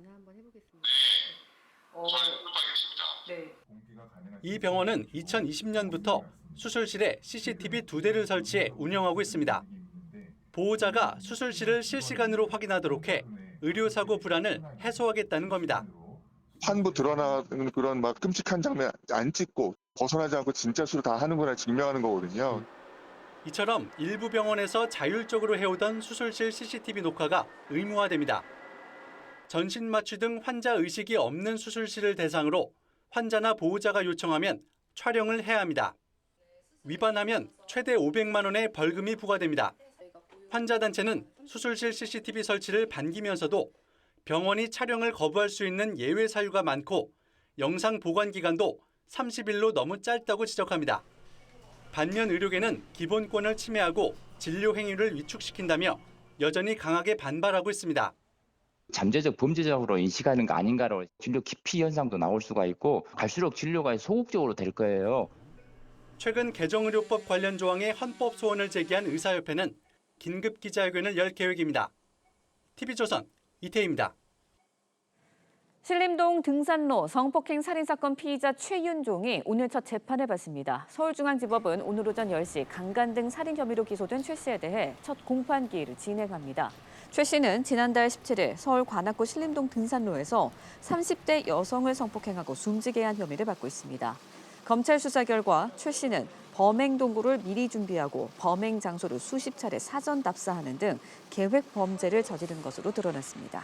이 병원은 2020년부터 수술실에 CCTV 2대를 설치해 운영하고 있습니다. 보호자가 수술실을 실시간으로 확인하도록 해 의료사고 불안을 해소하겠다는 겁니다. 환부 드러나는 그런 막 끔찍한 장면 안 찍고 벗어나지 않고 진짜 수술 다 하는구나 증명하는 거거든요. 이처럼 일부 병원에서 자율적으로 해오던 수술실 CCTV 녹화가 의무화됩니다. 전신 마취 등 환자 의식이 없는 수술실을 대상으로 환자나 보호자가 요청하면 촬영을 해야 합니다. 위반하면 최대 500만 원의 벌금이 부과됩니다. 환자 단체는 수술실 CCTV 설치를 반기면서도 병원이 촬영을 거부할 수 있는 예외 사유가 많고 영상 보관 기간도 30일로 너무 짧다고 지적합니다. 반면 의료계는 기본권을 침해하고 진료 행위를 위축시킨다며 여전히 강하게 반발하고 있습니다. 잠재적 범죄적으로 인식하는 거 아닌가로 진료 기피 현상도 나올 수가 있고 갈수록 진료가 소극적으로 될 거예요. 최근 개정의료법 관련 조항의 헌법 소원을 제기한 의사협회는 긴급 기자회견을 열 계획입니다. TV조선 이태희입니다. 신림동 등산로 성폭행 살인사건 피의자 최윤종이 오늘 첫 재판을 받습니다. 서울중앙지법은 오늘 오전 10시 강간 등 살인 혐의로 기소된 최 씨에 대해 첫 공판 기일을 진행합니다. 최 씨는 지난달 17일 서울 관악구 신림동 등산로에서 30대 여성을 성폭행하고 숨지게 한 혐의를 받고 있습니다. 검찰 수사 결과 최 씨는 범행 도구를 미리 준비하고 범행 장소를 수십 차례 사전 답사하는 등 계획 범죄를 저지른 것으로 드러났습니다.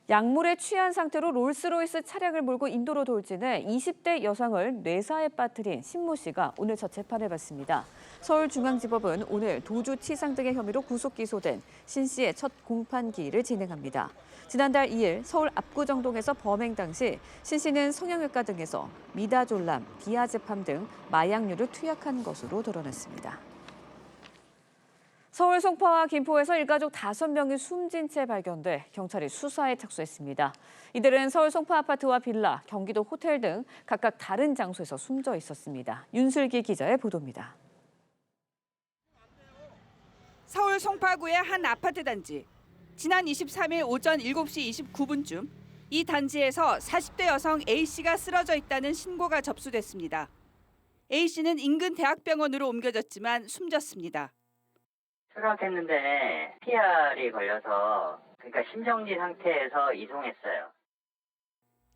약물에 취한 상태로 롤스로이스 차량을 몰고 인도로 돌진해 20대 여성을 뇌사에 빠뜨린 신모 씨가 오늘 첫 재판을 받습니다. 서울중앙지법은 오늘 도주치상 등의 혐의로 구속 기소된 신 씨의 첫 공판기일을 진행합니다. 지난달 2일 서울 압구정동에서 범행 당시 신 씨는 성형외과 등에서 미다졸람, 디아제팜 등 마약류를 투약한 것으로 드러났습니다. 서울 송파와 김포에서 일가족 5명이 숨진 채 발견돼 경찰이 수사에 착수했습니다. 이들은 서울 송파 아파트와 빌라, 경기도 호텔 등 각각 다른 장소에서 숨져 있었습니다. 윤슬기 기자의 보도입니다. 서울 송파구의 한 아파트 단지. 지난 23일 오전 7시 29분쯤 이 단지에서 40대 여성 A씨가 쓰러져 있다는 신고가 접수됐습니다. A씨는 인근 대학병원으로 옮겨졌지만 숨졌습니다. 수락했는데 PR이 걸려서 그러니까 심정지 상태에서 이송했어요.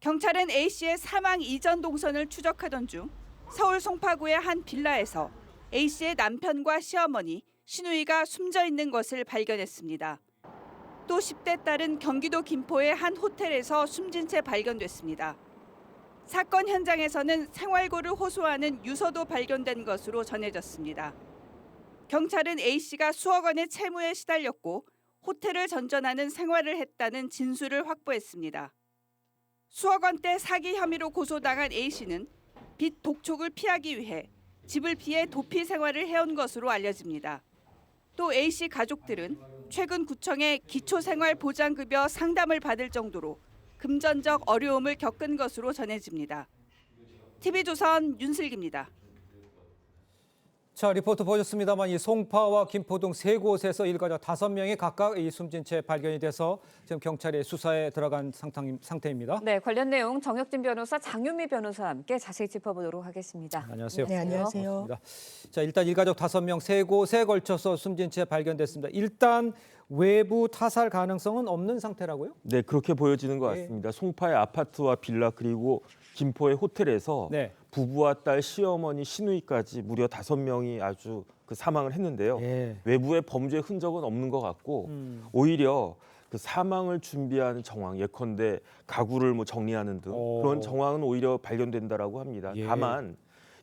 경찰은 A씨의 사망 이전 동선을 추적하던 중 서울 송파구의 한 빌라에서 A씨의 남편과 시어머니, 시누이가 숨져 있는 것을 발견했습니다. 또 10대 딸은 경기도 김포의 한 호텔에서 숨진 채 발견됐습니다. 사건 현장에서는 생활고를 호소하는 유서도 발견된 것으로 전해졌습니다. 경찰은 A씨가 수억 원의 채무에 시달렸고 호텔을 전전하는 생활을 했다는 진술을 확보했습니다. 수억 원대 사기 혐의로 고소당한 A씨는 빚 독촉을 피하기 위해 집을 피해 도피 생활을 해온 것으로 알려집니다. 또 A씨 가족들은 최근 구청에 기초생활보장급여 상담을 받을 정도로 금전적 어려움을 겪은 것으로 전해집니다. TV조선 윤슬기입니다. 자, 리포트 보셨습니다만 이 송파와 김포 등 세 곳에서 일가족 5명이 각각 이 숨진 채 발견이 돼서 지금 경찰이 수사에 들어간 상태입니다. 네, 관련 내용 정혁진 변호사, 장윤미 변호사와 함께 자세히 짚어보도록 하겠습니다. 안녕하세요. 네, 안녕하세요. 반갑습니다. 자, 일단 일가족 5명 세 곳에 걸쳐서 숨진 채 발견됐습니다. 일단 외부 타살 가능성은 없는 상태라고요? 네, 그렇게 보여지는 것 같습니다. 송파의 아파트와 빌라 그리고 김포의 호텔에서 부부와 딸, 시어머니, 시누이까지 무려 5명이 아주 사망을 했는데요. 외부의 범죄 흔적은 없는 것 같고 오히려 그 사망을 준비하는 정황, 예컨대 가구를 정리하는 등 그런 정황은 오히려 발견된다라고 합니다. 다만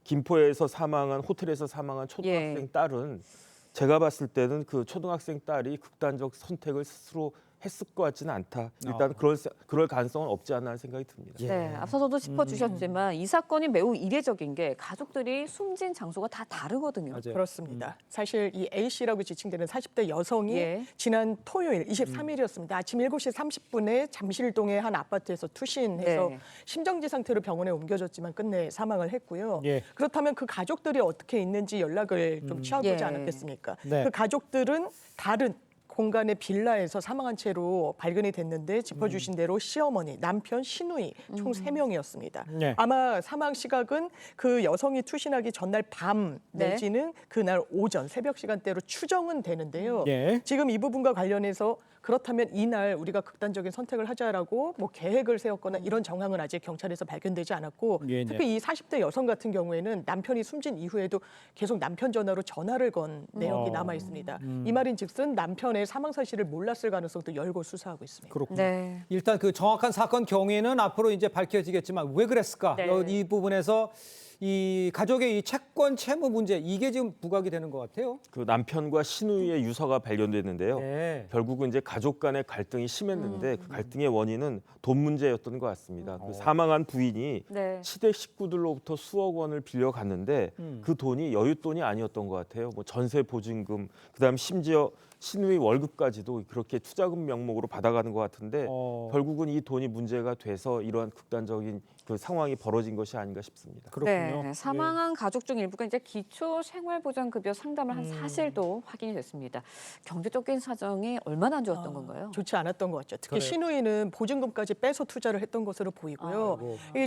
김포에서 사망한 호텔에서 사망한 초등학생 딸은 제가 봤을 때는 그 초등학생 딸이 극단적 선택을 스스로 했을 것 같지는 않다. 일단 그럴 가능성은 없지 않나 하는 생각이 듭니다. 네, 앞서서도 짚어주셨지만 이 사건이 매우 이례적인 게 가족들이 숨진 장소가 다 다르거든요. 맞아요. 그렇습니다. 사실 이 A씨라고 지칭되는 40대 여성이 지난 토요일 23일이었습니다. 아침 7시 30분에 잠실동의 한 아파트에서 투신해서 심정지 상태로 병원에 옮겨졌지만 끝내 사망을 했고요. 그렇다면 그 가족들이 어떻게 있는지 연락을 좀 취해보지 않았겠습니까? 그 가족들은 다른 공간의 빌라에서 사망한 채로 발견이 됐는데 짚어주신 대로 시어머니, 남편, 시누이 총 3명이었습니다. 아마 사망 시각은 그 여성이 투신하기 전날 밤 내지는 그날 오전 새벽 시간대로 추정은 되는데요. 지금 이 부분과 관련해서 그렇다면 이날 우리가 극단적인 선택을 하자라고 계획을 세웠거나 이런 정황은 아직 경찰에서 발견되지 않았고 특히 이 40대 여성 같은 경우에는 남편이 숨진 이후에도 계속 남편 전화로 전화를 건 내역이 남아 있습니다. 이 말인즉슨 남편의 사망 사실을 몰랐을 가능성도 열고 수사하고 있습니다. 그렇군요. 일단 그 정확한 사건 경위는 앞으로 이제 밝혀지겠지만 왜 그랬을까? 이 부분에서 이 가족의 이 채권 채무 문제 이게 지금 부각이 되는 것 같아요. 그 남편과 시누이의 유서가 발견됐는데요. 결국은 이제 가족 간의 갈등이 심했는데 그 갈등의 원인은 돈 문제였던 것 같습니다. 그 사망한 부인이 시댁 식구들로부터 수억 원을 빌려갔는데 그 돈이 여윳돈이 아니었던 것 같아요. 전세 보증금, 그다음 심지어 시누이 월급까지도 그렇게 투자금 명목으로 받아가는 것 같은데 결국은 이 돈이 문제가 돼서 이러한 극단적인 그 상황이 벌어진 것이 아닌가 싶습니다. 네, 사망한 가족 중 일부가 이제 기초 생활보장급여 상담을 한 사실도 확인이 됐습니다. 경제적인 사정이 얼마나 안 좋았던 건가요? 좋지 않았던 것 같죠. 특히 시누이는 보증금까지 빼서 투자를 했던 것으로 보이고요.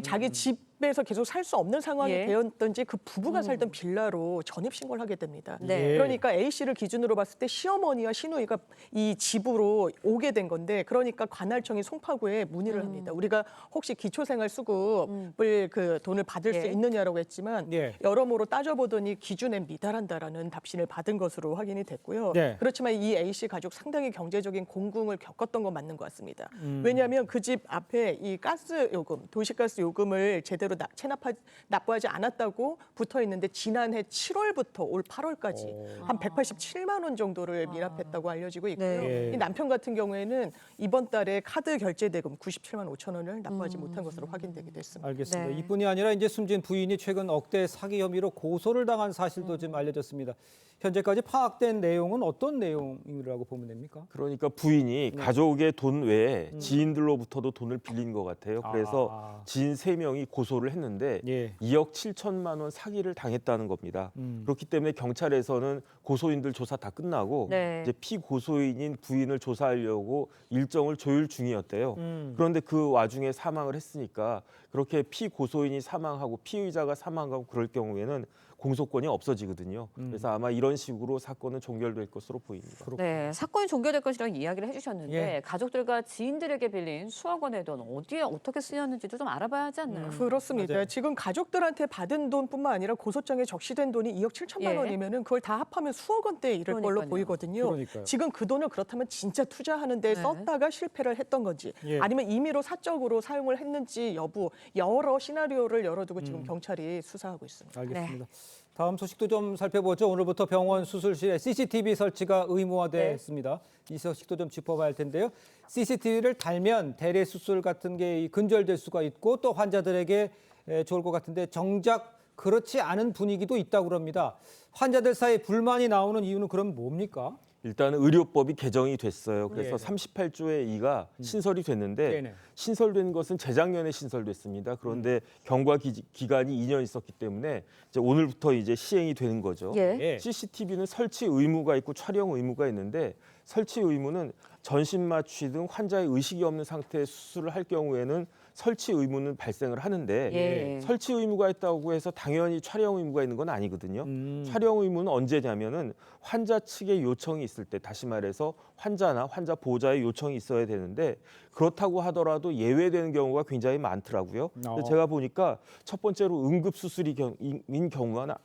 자기 집 집에서 계속 살 수 없는 상황이 예. 되었던지 그 부부가 살던 빌라로 전입 신고를 하게 됩니다. 네. 그러니까 A 씨를 기준으로 봤을 때 시어머니와 시누이가 이 집으로 오게 된 건데 그러니까 관할청이 송파구에 문의를 합니다. 우리가 혹시 기초생활수급을 그 돈을 받을 수 예. 있느냐라고 했지만 예. 여러모로 따져보더니 기준에 미달한다라는 답신을 받은 것으로 확인이 됐고요. 네. 그렇지만 이 A 씨 가족 상당히 경제적인 공궁을 겪었던 건 맞는 것 같습니다. 왜냐하면 그 집 앞에 이 가스 요금, 도시가스 요금을 제대로 납부하지 않았다고 붙어 있는데 지난해 7월부터 올 8월까지 한 187만 원 정도를 미납했다고 알려지고 있고요. 네. 이 남편 같은 경우에는 이번 달에 카드 결제 대금 97만 5천 원을 납부하지 못한 것으로 확인되기도 했습니다. 알겠습니다. 네. 이뿐이 아니라 이제 숨진 부인이 최근 억대 사기 혐의로 고소를 당한 사실도 좀 알려졌습니다. 현재까지 파악된 내용은 어떤 내용이라고 보면 됩니까? 그러니까 부인이 가족의 돈 외에 지인들로부터도 돈을 빌린 것 같아요. 그래서 지인 3명이 고소를 했는데 2억 7천만 원 사기를 당했다는 겁니다. 그렇기 때문에 경찰에서는 고소인들 조사 다 끝나고 네. 이제 피고소인인 부인을 조사하려고 일정을 조율 중이었대요. 그런데 그 와중에 사망을 했으니까 그렇게 피고소인이 사망하고 피의자가 사망하고 그럴 경우에는 공소권이 없어지거든요. 그래서 아마 이런 식으로 사건은 종결될 것으로 보입니다. 네, 사건이 종결될 것이라는 이야기를 해주셨는데 가족들과 지인들에게 빌린 수억 원의 돈 어디에 어떻게 쓰였는지도 좀 알아봐야 하지 않나요? 그렇습니다. 맞아요. 지금 가족들한테 받은 돈뿐만 아니라 고소장에 적시된 돈이 2억 7천만 예. 원이면은 그걸 다 합하면 수억 원대에 이를 걸로 그러니까요. 보이거든요. 그러니까요. 지금 그 돈을 그렇다면 진짜 투자하는 데 네. 썼다가 실패를 했던 건지 아니면 임의로 사적으로 사용을 했는지 여부 여러 시나리오를 열어두고 지금 경찰이 수사하고 있습니다. 알겠습니다. 다음 소식도 좀 살펴보죠. 오늘부터 병원 수술실에 CCTV 설치가 의무화됐습니다. 이 소식도 좀 짚어봐야 할 텐데요. CCTV를 달면 대리 수술 같은 게 근절될 수가 있고 또 환자들에게 좋을 것 같은데 정작 그렇지 않은 분위기도 있다고 합니다. 환자들 사이에 불만이 나오는 이유는 그럼 뭡니까? 일단 의료법이 개정이 됐어요. 그래서 예. 38조의 2가 신설이 됐는데 네네. 신설된 것은 재작년에 신설됐습니다. 그런데 경과 기간이 2년 있었기 때문에 이제 오늘부터 이제 시행이 되는 거죠. 예. CCTV는 설치 의무가 있고 촬영 의무가 있는데 설치 의무는 전신 마취 등 환자의 의식이 없는 상태의 수술을 할 경우에는 설치 의무는 발생을 하는데 예. 설치 의무가 있다고 해서 당연히 촬영 의무가 있는 건 아니거든요. 촬영 의무는 언제냐면은 환자 측의 요청이 있을 때, 다시 말해서 환자나 환자 보호자의 요청이 있어야 되는데 그렇다고 하더라도 예외되는 경우가 굉장히 많더라고요. 그래서 제가 보니까 첫 번째로 응급수술인 경우나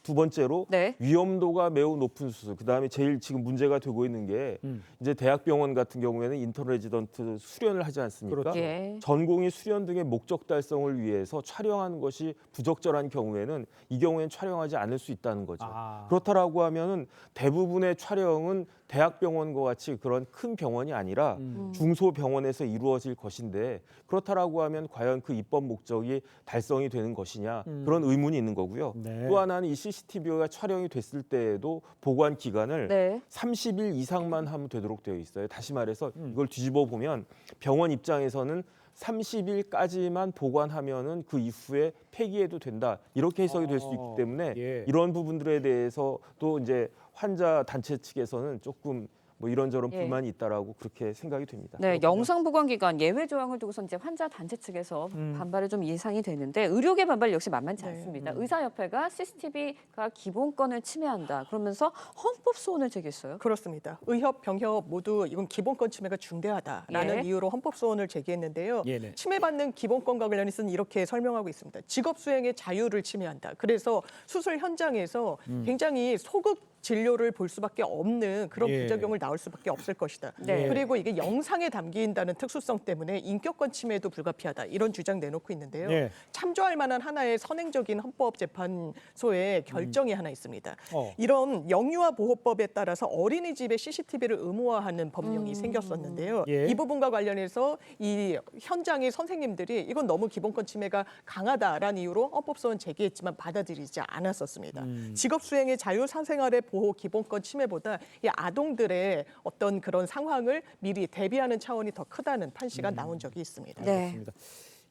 두 번째로 위험도가 매우 높은 수술, 그다음에 제일 지금 문제가 되고 있는 게 이제 대학병원 같은 경우에는 인터레지던트 수련을 하지 않습니까? 그렇죠. 전공의 수련 등의 목적 달성을 위해서 촬영하는 것이 부적절한 경우에는 이 경우에는 촬영하지 않을 수 있다는 거죠. 그렇다라고 하면은 대부분의 촬영은 대학병원과 같이 그런 큰 병원이 아니라 중소병원에서 이루어질 것인데 그렇다라고 하면 과연 그 입법 목적이 달성이 되는 것이냐 그런 의문이 있는 거고요. 또 하나는 이 CCTV가 촬영이 됐을 때에도 보관 기간을 30일 이상만 하면 되도록 되어 있어요. 다시 말해서 이걸 뒤집어 보면 병원 입장에서는 30일까지만 보관하면은 그 이후에 폐기해도 된다. 이렇게 해석이 될 수 있기 때문에 이런 부분들에 대해서 또 이제 환자 단체 측에서는 조금 뭐 이런저런 불만이 있다라고 그렇게 생각이 됩니다. 네, 영상 보관 기간 예외 조항을 두고서 이제 환자 단체 측에서 반발이 좀 예상이 되는데 의료계 반발 역시 만만치 않습니다. 의사협회가 CCTV가 기본권을 침해한다 그러면서 헌법 소원을 제기했어요. 그렇습니다. 의협, 병협 모두 이건 기본권 침해가 중대하다라는 이유로 헌법 소원을 제기했는데요. 침해받는 기본권과 관련해서는 이렇게 설명하고 있습니다. 직업 수행의 자유를 침해한다. 그래서 수술 현장에서 굉장히 소극 진료를 볼 수밖에 없는 그런 부작용을 나올 수밖에 없을 것이다. 그리고 이게 영상에 담긴다는 특수성 때문에 인격권 침해도 불가피하다. 이런 주장 내놓고 있는데요. 참조할 만한 하나의 선행적인 헌법재판소의 결정이 하나 있습니다. 이런 영유아 보호법에 따라서 어린이집에 CCTV를 의무화하는 법령이 생겼었는데요. 이 부분과 관련해서 이 현장의 선생님들이 이건 너무 기본권 침해가 강하다라는 이유로 헌법소원 제기했지만 받아들이지 않았었습니다. 직업 수행의 자유 사생활의 보호 기본권 침해보다 이 아동들의 어떤 그런 상황을 미리 대비하는 차원이 더 크다는 판시가 나온 적이 있습니다. 알겠습니다.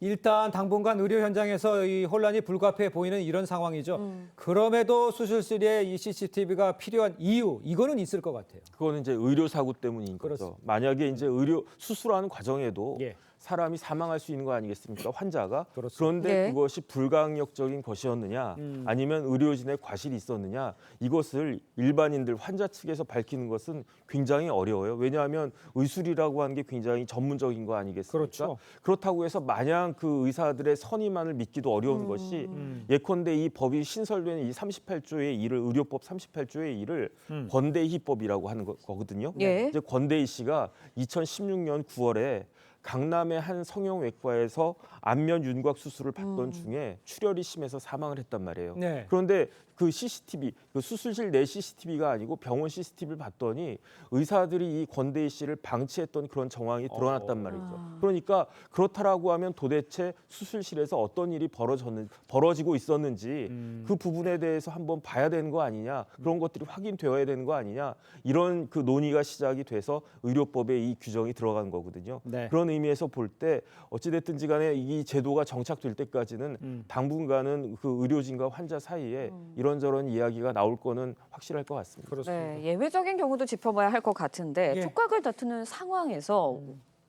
일단 당분간 의료 현장에서 이 혼란이 불가피해 보이는 이런 상황이죠. 그럼에도 수술실에 이 CCTV가 필요한 이유, 이거는 있을 것 같아요. 그거는 이제 의료 사고 때문인 거죠. 만약에 이제 의료 수술하는 과정에도 사람이 사망할 수 있는 거 아니겠습니까? 환자가. 그런데 네. 그것이 불강력적인 것이었느냐 아니면 의료진의 과실이 있었느냐 이것을 일반인들 환자 측에서 밝히는 것은 굉장히 어려워요. 왜냐하면 의술이라고 하는 게 굉장히 전문적인 거 아니겠습니까? 그렇다고 해서 마냥 그 의사들의 선의만을 믿기도 어려운 것이 예컨대 이 법이 신설된 이 38조의 1을 의료법 38조의 1을 권대희법이라고 하는 거거든요. 예. 이제 권대희 씨가 2016년 9월에 강남의 한 성형외과에서 안면 윤곽 수술을 받던 중에 출혈이 심해서 사망을 했단 말이에요. 네. 그런데 그 CCTV, 그 수술실 내 CCTV가 아니고 병원 CCTV를 봤더니 의사들이 이 권대희 씨를 방치했던 그런 정황이 드러났단 말이죠. 그러니까 그렇다라고 하면 도대체 수술실에서 어떤 일이 벌어지고 있었는지 그 부분에 대해서 한번 봐야 되는 거 아니냐, 그런 것들이 확인되어야 되는 거 아니냐, 이런 그 논의가 시작이 돼서 의료법에 이 규정이 들어간 거거든요. 네. 그런 의미에서 볼 때 어찌됐든지 간에 이 제도가 정착될 때까지는 당분간은 그 의료진과 환자 사이에 이런저런 이야기가 나올 거는 확실할 것 같습니다. 네, 예외적인 경우도 짚어봐야 할 것 같은데 예. 촉각을 다투는 상황에서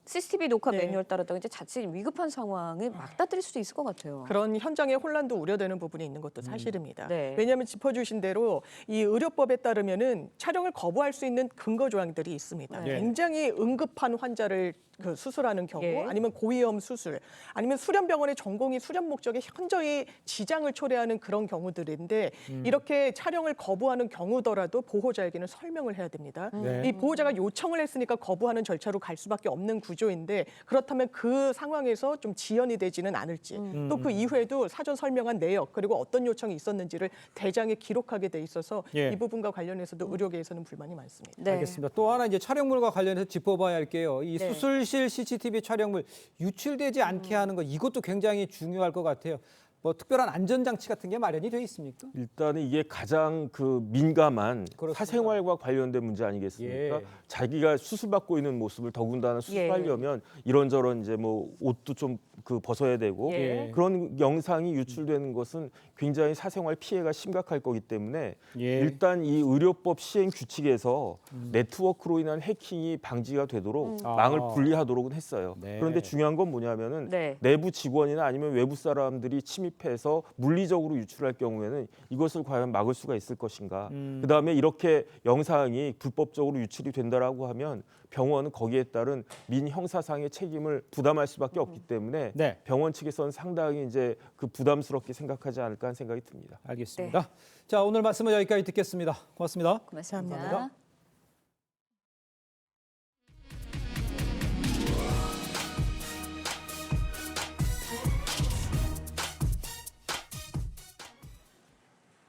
CCTV 녹화 매뉴얼 따랐다가 이제 자칫 위급한 상황에 맞닥뜨릴 수도 있을 것 같아요. 그런 현장의 혼란도 우려되는 부분이 있는 것도 사실입니다. 네. 왜냐하면 짚어주신 대로 이 의료법에 따르면은 촬영을 거부할 수 있는 근거 조항들이 있습니다. 네. 굉장히 응급한 환자를 그 수술하는 경우, 예. 아니면 고위험 수술, 아니면 수련병원의 전공이 수련 목적에 현저히 지장을 초래하는 그런 경우들인데 이렇게 촬영을 거부하는 경우더라도 보호자에게는 설명을 해야 됩니다. 네. 이 보호자가 요청을 했으니까 거부하는 절차로 갈 수밖에 없는 구조인데 그렇다면 그 상황에서 좀 지연이 되지는 않을지 또 그 이후에도 사전 설명한 내역 그리고 어떤 요청이 있었는지를 대장에 기록하게 돼 있어서 예. 이 부분과 관련해서도 의료계에서는 불만이 많습니다. 네. 알겠습니다. 또 하나 이제 촬영물과 관련해서 짚어봐야 할게요. 이 네. 수술실 CCTV 촬영물 유출되지 않게 하는 거 이것도 굉장히 중요할 것 같아요. 뭐 특별한 안전장치 같은 게 마련이 돼 있습니까? 일단은 이게 가장 그 민감한 그렇습니다. 사생활과 관련된 문제 아니겠습니까? 예. 자기가 수술받고 있는 모습을 더군다나 수술하려면 이런저런 이제 뭐 옷도 좀 그 벗어야 되고 예. 그런 영상이 유출되는 것은 굉장히 사생활 피해가 심각할 거기 때문에 일단 이 의료법 시행 규칙에서 네트워크로 인한 해킹이 방지가 되도록 망을 분리하도록은 했어요. 네. 그런데 중요한 건 뭐냐면은 네. 내부 직원이나 아니면 외부 사람들이 침입해서 물리적으로 유출할 경우에는 이것을 과연 막을 수가 있을 것인가. 그다음에 이렇게 영상이 불법적으로 유출이 된다라고 하면 병원은 거기에 따른 민형사상의 책임을 부담할 수밖에 없기 때문에 네. 병원 측에서는 상당히 이제 그 부담스럽게 생각하지 않을까 하는 생각이 듭니다. 알겠습니다. 자, 오늘 말씀은 여기까지 듣겠습니다. 고맙습니다. 고맙습니다. 감사합니다.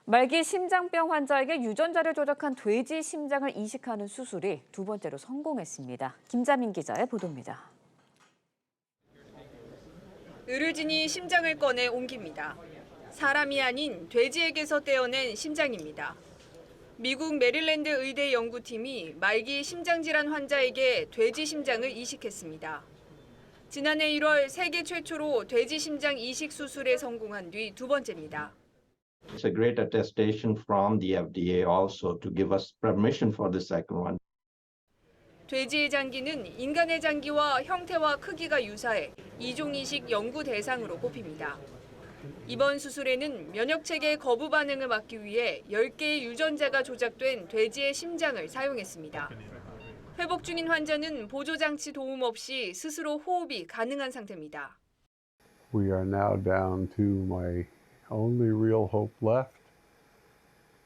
말기 심장병 환자에게 유전자를 조작한 돼지 심장을 이식하는 수술이 두 번째로 성공했습니다. 김자민 기자의 보도입니다. 의료진이 심장을 꺼내 옮깁니다. 사람이 아닌 돼지에게서 떼어낸 심장입니다. 미국 메릴랜드 의대 연구팀이 말기 심장질환 환자에게 돼지 심장을 이식했습니다. 지난해 1월 세계 최초로 돼지 심장 이식 수술에 성공한 뒤 두 번째입니다. It's a great attestation from the FDA also to give us permission for the second one. 돼지의 장기는 인간의 장기와 형태와 크기가 유사해 이종 이식 연구 대상으로 꼽힙니다. 이번 수술에는 면역체계 거부 반응을 막기 위해 10개의 유전자가 조작된 돼지의 심장을 사용했습니다. 회복 중인 환자는 보조장치 도움 없이 스스로 호흡이 가능한 상태입니다. We are now down to my only real hope left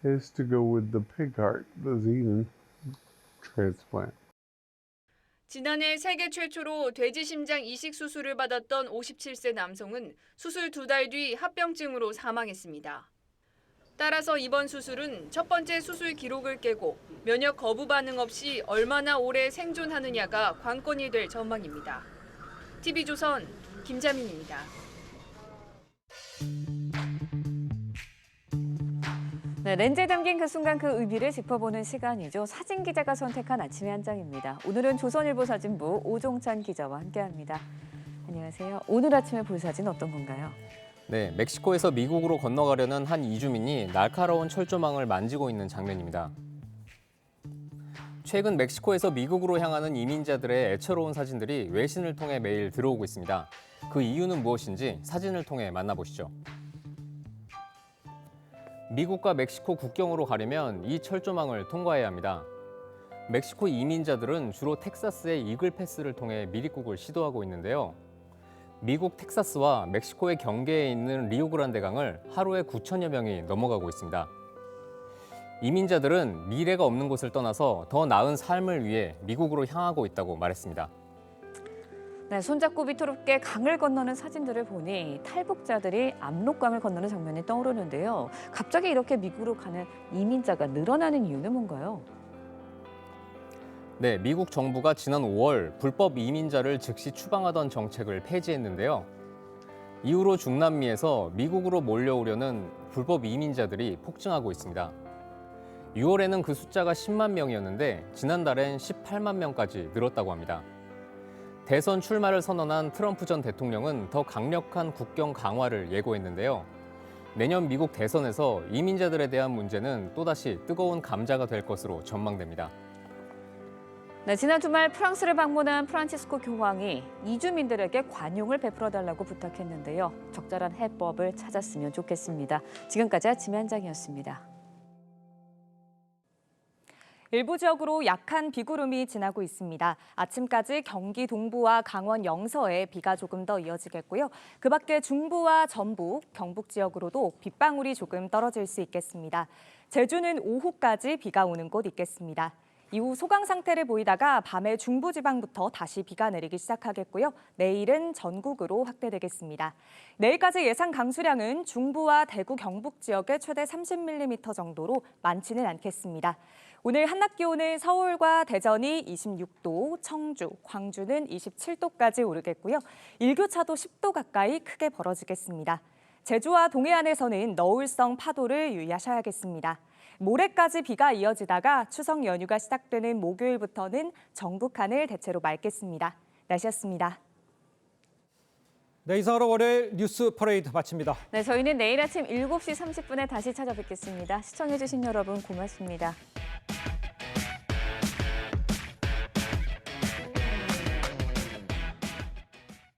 is to go with the pig heart, the xenon transplant. 지난해 세계 최초로 돼지 심장 이식 수술을 받았던 57세 남성은 수술 2달 뒤 합병증으로 사망했습니다. 따라서 이번 수술은 첫 번째 수술 기록을 깨고 면역 거부 반응 없이 얼마나 오래 생존하느냐가 관건이 될 전망입니다. TV조선 김자민입니다. 네, 렌즈에 담긴 그 순간 그 의미를 짚어보는 시간이죠. 사진 기자가 선택한 아침의 한 장입니다. 오늘은 조선일보 사진부 오종찬 기자와 함께합니다. 안녕하세요. 오늘 아침에 볼 사진 어떤 건가요? 네, 멕시코에서 미국으로 건너가려는 한 이주민이 날카로운 철조망을 만지고 있는 장면입니다. 최근 멕시코에서 미국으로 향하는 이민자들의 애처로운 사진들이 외신을 통해 매일 들어오고 있습니다. 그 이유는 무엇인지 사진을 통해 만나보시죠. 미국과 멕시코 국경으로 가려면 이 철조망을 통과해야 합니다. 멕시코 이민자들은 주로 텍사스의 이글 패스를 통해 미립국을 시도하고 있는데요. 미국 텍사스와 멕시코의 경계에 있는 리오그란데 강을 하루에 9천여 명이 넘어가고 있습니다. 이민자들은 미래가 없는 곳을 떠나서 더 나은 삶을 위해 미국으로 향하고 있다고 말했습니다. 네, 손잡고 비투럽게 강을 건너는 사진들을 보니 탈북자들이 압록강을 건너는 장면이 떠오르는데요. 갑자기 이렇게 미국으로 가는 이민자가 늘어나는 이유는 뭔가요? 네, 미국 정부가 지난 5월 불법 이민자를 즉시 추방하던 정책을 폐지했는데요. 이후로 중남미에서 미국으로 몰려오려는 불법 이민자들이 폭증하고 있습니다. 6월에는 그 숫자가 10만 명이었는데 지난달엔 18만 명까지 늘었다고 합니다. 대선 출마를 선언한 트럼프 전 대통령은 더 강력한 국경 강화를 예고했는데요. 내년 미국 대선에서 이민자들에 대한 문제는 또다시 뜨거운 감자가 될 것으로 전망됩니다. 네, 지난 주말 프랑스를 방문한 프란치스코 교황이 이주민들에게 관용을 베풀어달라고 부탁했는데요. 적절한 해법을 찾았으면 좋겠습니다. 지금까지 아침 현장이었습니다. 일부 지역으로 약한 비구름이 지나고 있습니다. 아침까지 경기 동부와 강원 영서에 비가 조금 더 이어지겠고요. 그 밖에 중부와 전북, 경북 지역으로도 빗방울이 조금 떨어질 수 있겠습니다. 제주는 오후까지 비가 오는 곳 있겠습니다. 이후 소강 상태를 보이다가 밤에 중부지방부터 다시 비가 내리기 시작하겠고요. 내일은 전국으로 확대되겠습니다. 내일까지 예상 강수량은 중부와 대구, 경북 지역에 최대 30mm 정도로 많지는 않겠습니다. 오늘 한낮 기온은 서울과 대전이 26도, 청주, 광주는 27도까지 오르겠고요. 일교차도 10도 가까이 크게 벌어지겠습니다. 제주와 동해안에서는 너울성 파도를 유의하셔야겠습니다. 모레까지 비가 이어지다가 추석 연휴가 시작되는 목요일부터는 전국 하늘 대체로 맑겠습니다. 날씨였습니다. 네, 이상으로 월요일 뉴스 퍼레이드 마칩니다. 네, 저희는 내일 아침 7시 30분에 다시 찾아뵙겠습니다. 시청해주신 여러분 고맙습니다.